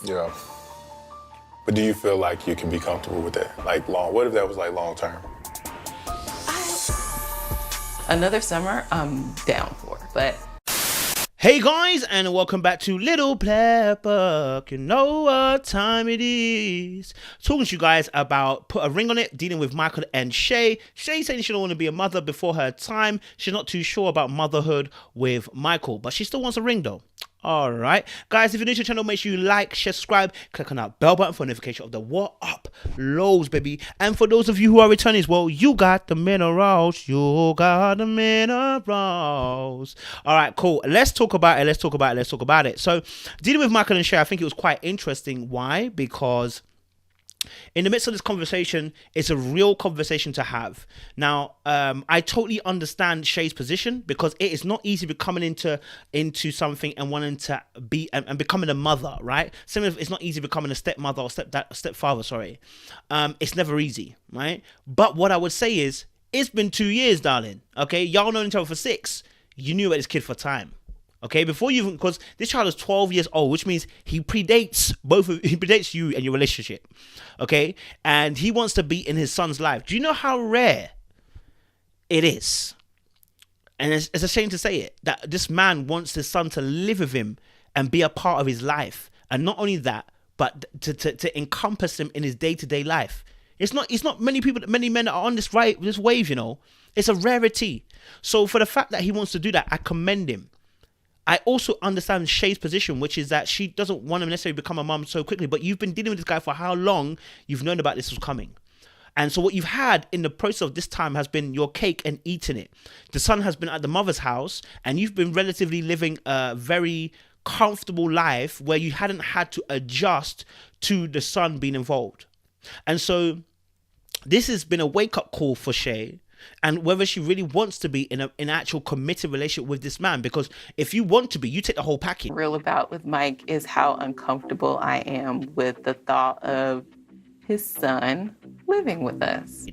Yeah. But do you feel like you can be comfortable with that? Like what if that was like long term? Another summer, I'm down for, but. Hey guys, and welcome back to Little Pepper. You know what time it is. Talking to you guys about Put a Ring on It, dealing with Michael and Shay. Shay saying she don't want to be a mother before her time. She's not too sure about motherhood with Michael, but she still wants a ring though. Alright, guys, if you're new to the channel, make sure you like, share, subscribe, click on that bell button for notification of the what up lows, baby. And for those of you who are returning as well, you got the minerals. You got the minerals. Alright, cool. Let's talk about it. So, dealing with Michael and Shay, I think it was quite interesting. Why? Because in the midst of this conversation, it's a real conversation to have. Now, I totally understand Shay's position because it is not easy coming into something and wanting to be and becoming a mother, right? Similar, it's not easy becoming a stepmother or stepfather. Sorry, it's never easy, right? But what I would say is, it's been 2 years, darling. Okay, y'all known each other for 6. You knew about this kid for time. Okay, before you even, because this child is 12 years old, which means he predates you and your relationship. Okay, and he wants to be in his son's life. Do you know how rare it is? And it's a shame to say it, that this man wants his son to live with him and be a part of his life. And not only that, but to encompass him in his day-to-day life. It's not many men are on this wave, you know. It's a rarity. So for the fact that he wants to do that, I commend him. I also understand Shay's position, which is that she doesn't want to necessarily become a mum so quickly, but you've been dealing with this guy for how long? You've known about this was coming. And so what you've had in the process of this time has been your cake and eating it. The son has been at the mother's house, and you've been relatively living a very comfortable life where you hadn't had to adjust to the son being involved. And so this has been a wake-up call for Shay, and whether she really wants to be in an actual committed relationship with this man. Because if you want to be, you take the whole package. Real about with Mike is how uncomfortable I am with the thought of his son living with us.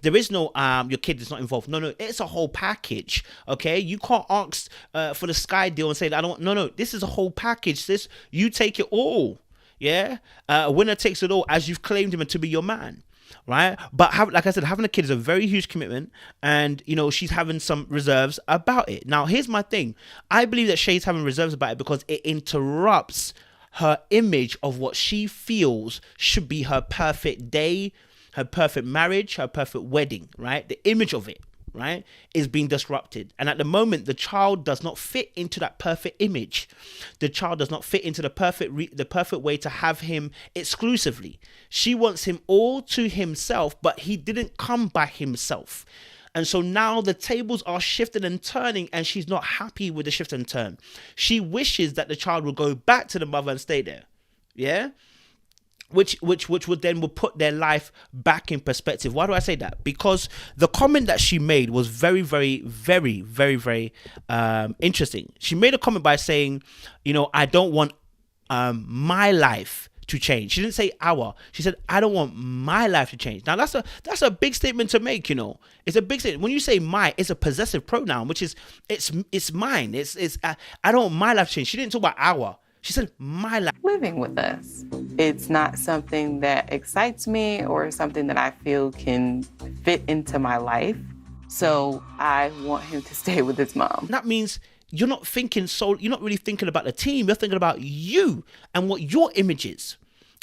There is no your kid is not involved. No, it's a whole package. Okay, you can't ask for the sky deal and say that I don't. No, this is a whole package. This, you take it all. Yeah, a winner takes it all, as you've claimed him to be your man. Right, but like I said, having a kid is a very huge commitment, and you know she's having some reserves about it. Now, here's my thing: I believe that Shay's having reserves about it because it interrupts her image of what she feels should be her perfect day, her perfect marriage, her perfect wedding. Right, the image of it, right, is being disrupted, and at the moment, the child does not fit into that perfect image. The child does not fit into the perfect way to have him exclusively. She wants him all to himself, but he didn't come by himself. And so now the tables are shifting and turning, and she's not happy with the shift and turn. She wishes that the child will go back to the mother and stay there. Yeah? Which would then put their life back in perspective. Why do I say that? Because the comment that she made was very, very, very, very, very interesting. She made a comment by saying, you know, I don't want my life to change. She didn't say our. She said, I don't want my life to change. Now that's a big statement to make, you know. It's a big statement. When you say my, it's a possessive pronoun, which is it's mine. It's I don't want my life to change. She didn't talk about our. She said, my life. Living with us. It's not something that excites me or something that I feel can fit into my life. So I want him to stay with his mom. That means you're not really thinking about the team. You're thinking about you and what your image is.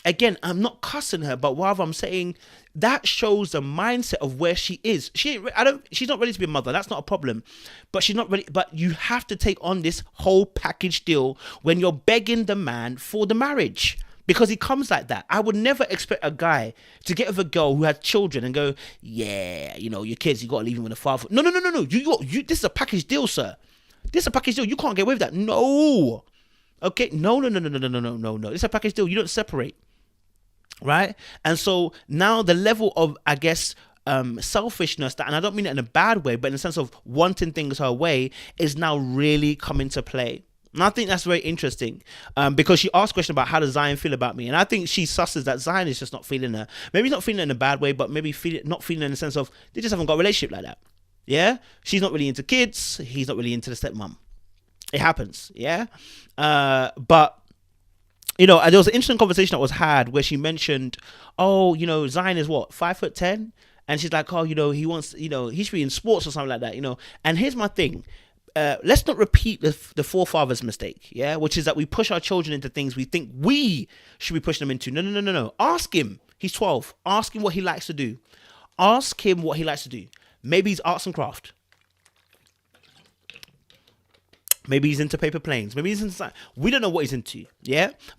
Again, I'm not cussing her, but rather I'm saying that shows the mindset of where she is. She's not ready to be a mother. That's not a problem, but she's not ready. But you have to take on this whole package deal when you're begging the man for the marriage, because he comes like that. I would never expect a guy to get with a girl who has children and go, yeah, you know, your kids, you got to leave them with a father. No. This is a package deal, sir. This is a package deal. You can't get away with that. No. Okay. No. It's a package deal. You don't separate. Right? And so now the level of, I guess, selfishness, and I don't mean it in a bad way, but in the sense of wanting things her way, is now really coming to play. And I think that's very interesting, because she asked a question about how does Zion feel about me, and I think she susses that Zion is just not feeling her. Maybe not feeling it in a bad way, but maybe not feeling it in the sense of they just haven't got a relationship like that. Yeah, she's not really into kids. He's not really into the stepmom. It happens. Yeah, but there was an interesting conversation that was had where she mentioned, oh, Zion is what, 5'10", and she's like, oh, he wants, he should be in sports or something like that, And here's my thing. Let's not repeat the forefathers' mistake, which is that we push our children into things we think we should be pushing them into. No. Ask him. He's 12. Ask him what he likes to do. Maybe he's arts and craft. Maybe he's into paper planes. Maybe he's into... We don't know what he's into,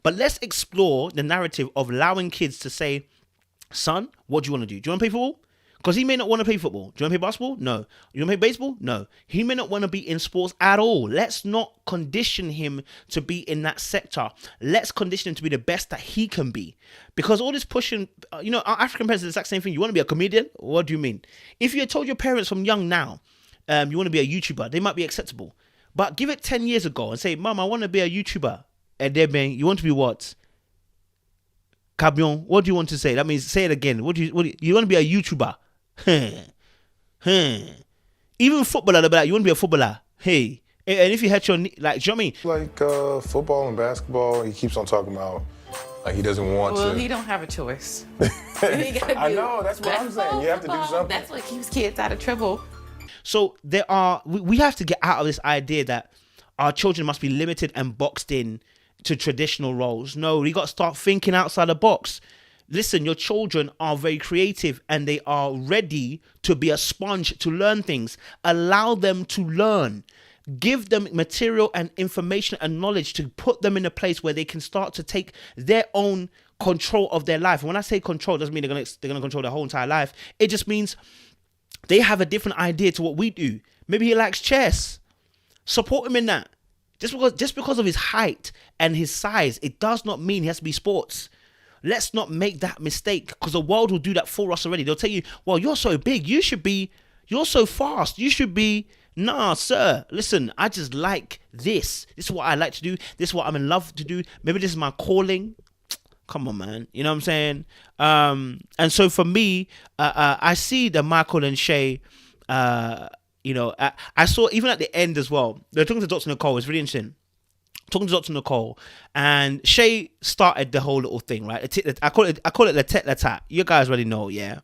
But let's explore the narrative of allowing kids to say, son, what do you want to do? Do you want to play football? Because he may not want to play football. Do you want to play basketball? No. You want to play baseball? No. He may not want to be in sports at all. Let's not condition him to be in that sector. Let's condition him to be the best that he can be. Because all this pushing, our African parents are the exact same thing. You want to be a comedian? What do you mean? If you had told your parents from young now, you want to be a YouTuber, they might be acceptable. But give it 10 years ago and say, Mom, I want to be a YouTuber. And then, man, you want to be what? Cabion, what do you want to say? That means, say it again. What do you want to be a YouTuber? Even footballer, they'll be like, you want to be a footballer? Hey. And if you had your knee, like, do you know what I mean? Like football and basketball, he keeps on talking about like he doesn't want to. Well, he don't have a choice. I know, that's what I'm saying. You have to do something. That's what keeps kids out of trouble. So we have to get out of this idea that our children must be limited and boxed in to traditional roles. No, we got to start thinking outside the box. Listen, your children are very creative and they are ready to be a sponge to learn things. Allow them to learn. Give them material and information and knowledge to put them in a place where they can start to take their own control of their life. And when I say control, it doesn't mean they're gonna control their whole entire life. It just means they have a different idea to what we do. Maybe he likes chess. Support him in that. Just because of his height and his size, it does not mean he has to be sports. Let's not make that mistake, because the world will do that for us already. They'll tell you, well, you're so big. You're so fast. You should be, nah, sir. Listen, I just like this. This is what I like to do. This is what I'm in love to do. Maybe this is my calling. Come on, man. You know what I'm saying? And so for me, I see that Michael and Shay, I saw even at the end as well, they're talking to Dr. Nicole. It's really interesting. Talking to Dr. Nicole, and Shay started the whole little thing, right? I call it the tet-la-tat. You guys already know, yeah?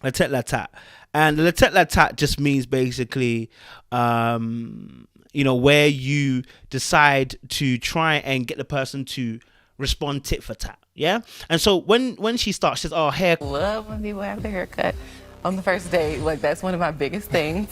The tet-la-tat. And the tet-la-tat just means basically, where you decide to try and get the person to respond tit for tat, yeah? And so when she starts, she says, oh, hair. Love when people have their haircut on the first date. Like, that's one of my biggest things.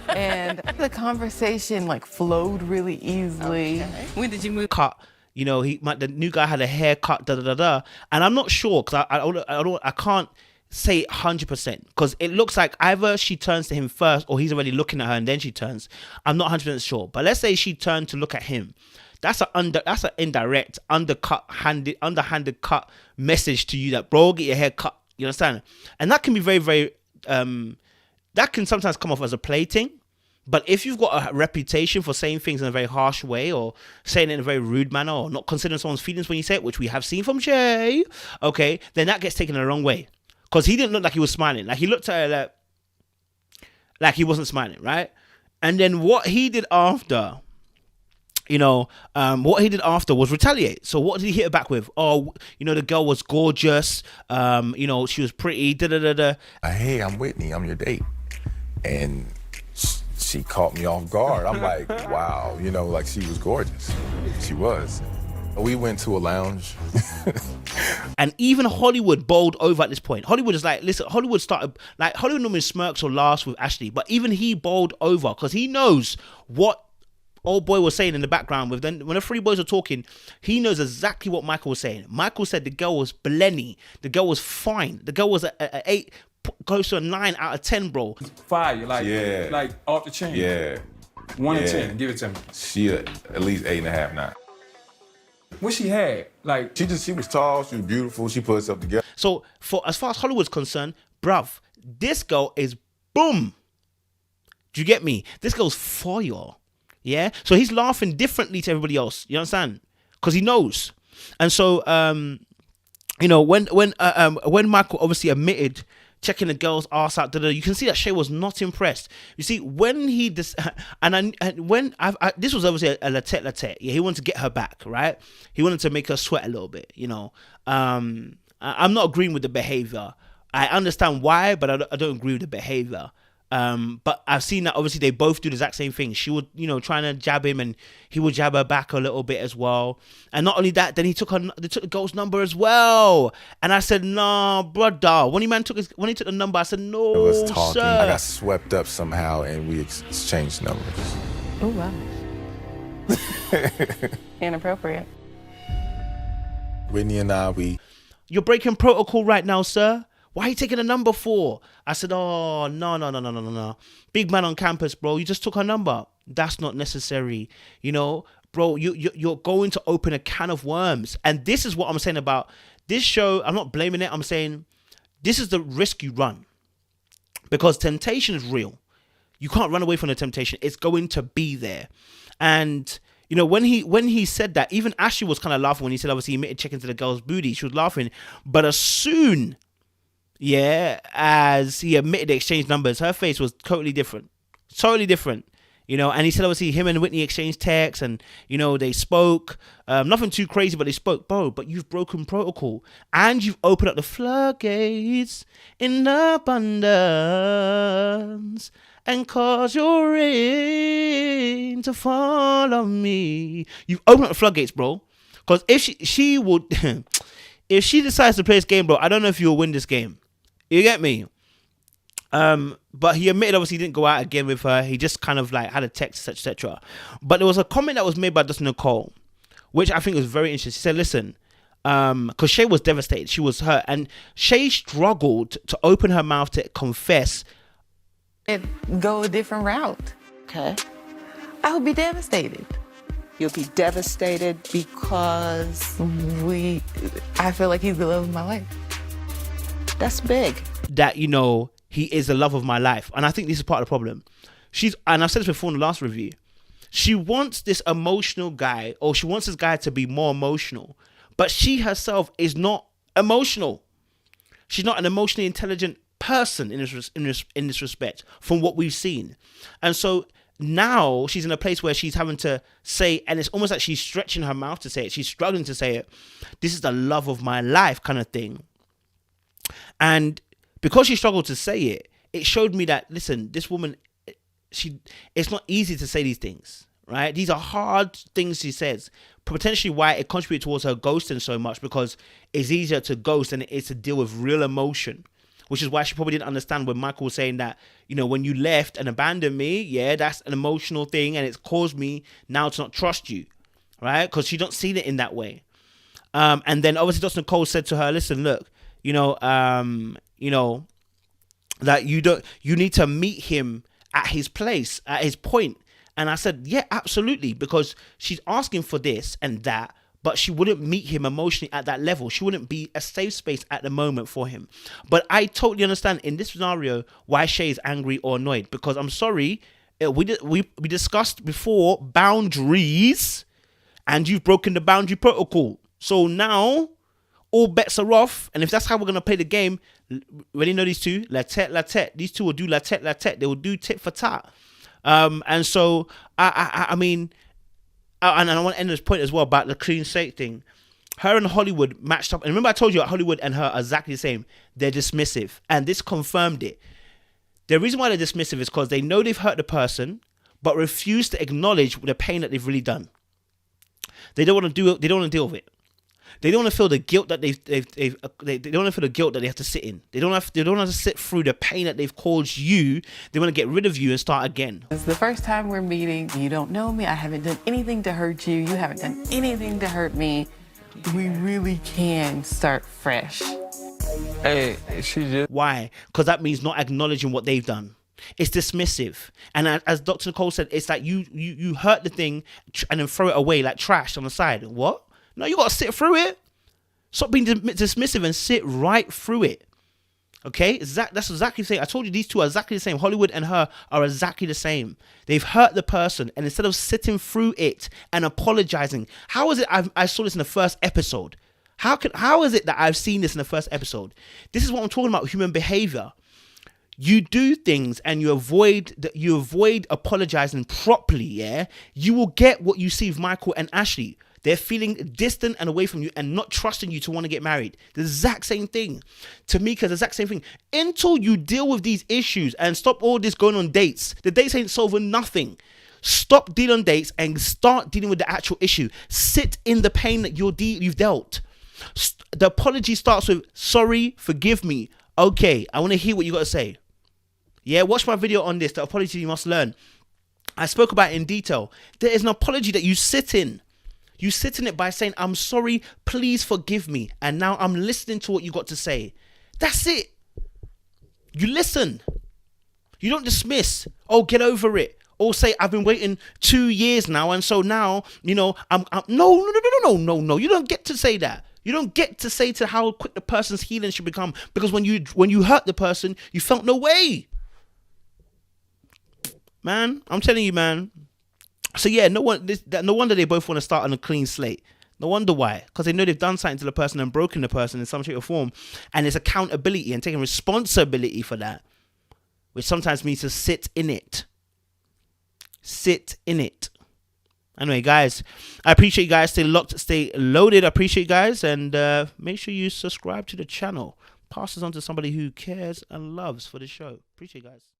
And the conversation flowed really easily. Okay. When did you move? Cut. The new guy had a haircut, and I'm not sure because I can't say 100% because it looks like either she turns to him first or he's already looking at her and then she turns. I'm not 100% sure, but let's say she turned to look at him. That's an indirect, underhanded cut message to you that, bro, get your hair cut. You understand? And that can be very, very, that can sometimes come off as a plating. But if you've got a reputation for saying things in a very harsh way or saying it in a very rude manner or not considering someone's feelings when you say it, which we have seen from Shay, okay, then that gets taken the wrong way. Because he didn't look like he was smiling. Like, he looked at her like he wasn't smiling, right? And then what he did after... what he did after was retaliate. So what did he hit her back with? Oh, the girl was gorgeous. She was pretty. Hey, I'm Whitney. I'm your date. And she caught me off guard. I'm like, wow, she was gorgeous. She was. We went to a lounge. And even Hollywood bowled over at this point. Hollywood is like, listen, Hollywood started, Hollywood normally smirks or laughs with Ashley, but even he bowled over because he knows what old boy was saying in the background. When the three boys were talking, he knows exactly what Michael was saying. Michael said the girl was blenny. The girl was fine. The girl was a 8, close to a 9 out of 10, bro. Fire, like off the chain. Yeah. 1 to 10, give it to me. She at least 8.5 now. What she had, she was tall, she was beautiful, she put herself together. So as far as Hollywood's concerned, bruv, this girl is boom. Do you get me? This girl's fire. Yeah, so he's laughing differently to everybody else. You understand? Because he knows. And so, when Michael obviously admitted checking the girl's ass out. You can see that Shay was not impressed. You see, when he this was obviously a latte. Yeah, he wanted to get her back, right? He wanted to make her sweat a little bit, you know. I'm not agreeing with the behavior. I understand why, but I don't agree with the behavior. But I've seen that obviously they both do the exact same thing. She would, you know, trying to jab him, and he would jab her back a little bit as well. And not only that, then they took the girl's number as well. And I said, nah, brother. When he took the number, I said, no, It was talking. sir. I got swept up somehow, and we exchanged numbers. Oh, wow. Inappropriate. Whitney and I, You're breaking protocol right now, sir. Why are you taking a number for? I said, oh, no. Big man on campus, bro. You just took her number. That's not necessary. You know, bro, you're going to open a can of worms. And this is what I'm saying about this show. I'm not blaming it. I'm saying this is the risk you run. Because temptation is real. You can't run away from the temptation. It's going to be there. And you know, when he said that, even Ashley was kind of laughing when he said, obviously, he admitted checking to the girl's booty. She was laughing. But as soon, as he admitted they exchanged numbers, her face was totally different. You know, and he said, obviously, him and Whitney exchanged texts and, you know, they spoke. Nothing too crazy, but they spoke. Bro, but you've broken protocol. And you've opened up the floodgates in abundance and cause your rain to fall on me. You've opened up the floodgates, bro. Because if she would, if she decides to play this game, bro, I don't know if you'll win this game. You get me? But he admitted, obviously, he didn't go out again with her. He just kind of like had a text, etc. But there was a comment that was made by Dustin Nicole, which I think was very interesting. She said, listen, because Shay was devastated. She was hurt. And Shay struggled to open her mouth to confess. And go a different route. Okay. I would be devastated. You'll be devastated because I feel like he's the love of my life. that's big. That, you know, he is the love of my life. And I think this is part of the problem. And I've said this before in the last review, she wants this emotional guy, or she wants this guy to be more emotional, but she herself is not emotional. She's not an emotionally intelligent person in this respect, from what we've seen. And so now she's in a place where she's having to say, and it's almost like she's stretching her mouth to say it. She's struggling to say it. This is the love of my life kind of thing. And because she struggled to say it, it showed me that, listen, this woman, it's not easy to say these things, right? These are hard things she says. Potentially why it contributes towards her ghosting so much, because it's easier to ghost than it is to deal with real emotion. Which is why she probably didn't understand when Michael was saying that, you know, when you left and abandoned me, yeah, that's an emotional thing, and it's caused me now to not trust you, right? Because she don't see it in that way. And then obviously Dustin Cole said to her, listen, look, that you need to meet him at his place, at his point. And I said, yeah, absolutely, because she's asking for this and that, but she wouldn't meet him emotionally at that level. She wouldn't be a safe space at the moment for him. But I totally understand in this scenario why Shay is angry or annoyed, because I'm sorry, we discussed before boundaries, and you've broken the boundary protocol. So now all bets are off, and if that's how we're gonna play the game, really know these two, la tete. These two will do la tete. They will do tit for tat. And so I mean. And I want to end this point as well about the clean slate thing. Her and Hollywood matched up. And remember I told you Hollywood and her are exactly the same. They're dismissive. And this confirmed it. The reason why they're dismissive is because they know they've hurt the person, but refuse to acknowledge the pain that they've really done. They don't want to do it. They don't want to deal with it. They don't want to feel the guilt that they don't want to feel the guilt that they have to sit in. They don't have to sit through the pain that they've caused you. They want to get rid of you and start again. It's the first time we're meeting. You don't know me. I haven't done anything to hurt you. You haven't done anything to hurt me. We really can start fresh. Hey, she just... Why? Because that means not acknowledging what they've done. It's dismissive. And as Dr. Nicole said, it's like you hurt the thing and then throw it away like trash on the side. What? No, you got to sit through it. Stop being dismissive and sit right through it. Okay? That's exactly the same. I told you these two are exactly the same. Hollywood and her are exactly the same. They've hurt the person, and instead of sitting through it and apologizing, how is it I saw this in the first episode? How is it that I've seen this in the first episode? This is what I'm talking about, human behavior. You do things and you avoid apologizing properly, yeah? You will get what you see with Michael and Ashley. They're feeling distant and away from you and not trusting you to want to get married. The exact same thing. Tamika, the exact same thing. Until you deal with these issues and stop all this going on dates, the dates ain't solving nothing. Stop dealing on dates and start dealing with the actual issue. Sit in the pain that you've dealt. The apology starts with, sorry, forgive me. Okay, I want to hear what you got to say. Yeah, watch my video on this, the apology you must learn. I spoke about it in detail. There is an apology that you sit in. You sit in it by saying, I'm sorry, please forgive me. And now I'm listening to what you got to say. That's it. You listen. You don't dismiss. Oh, get over it. Or say, I've been waiting 2 years now. And so now, no. You don't get to say that. You don't get to say to how quick the person's healing should become. Because when you hurt the person, you felt no way. Man, I'm telling you, man. So yeah, no wonder they both want to start on a clean slate. No wonder why. Because they know they've done something to the person and broken the person in some shape or form. And there's accountability and taking responsibility for that. Which sometimes means to sit in it. Sit in it. Anyway, guys, I appreciate you guys. Stay locked, stay loaded. I appreciate you guys. And make sure you subscribe to the channel. Pass this on to somebody who cares and loves for the show. Appreciate you guys.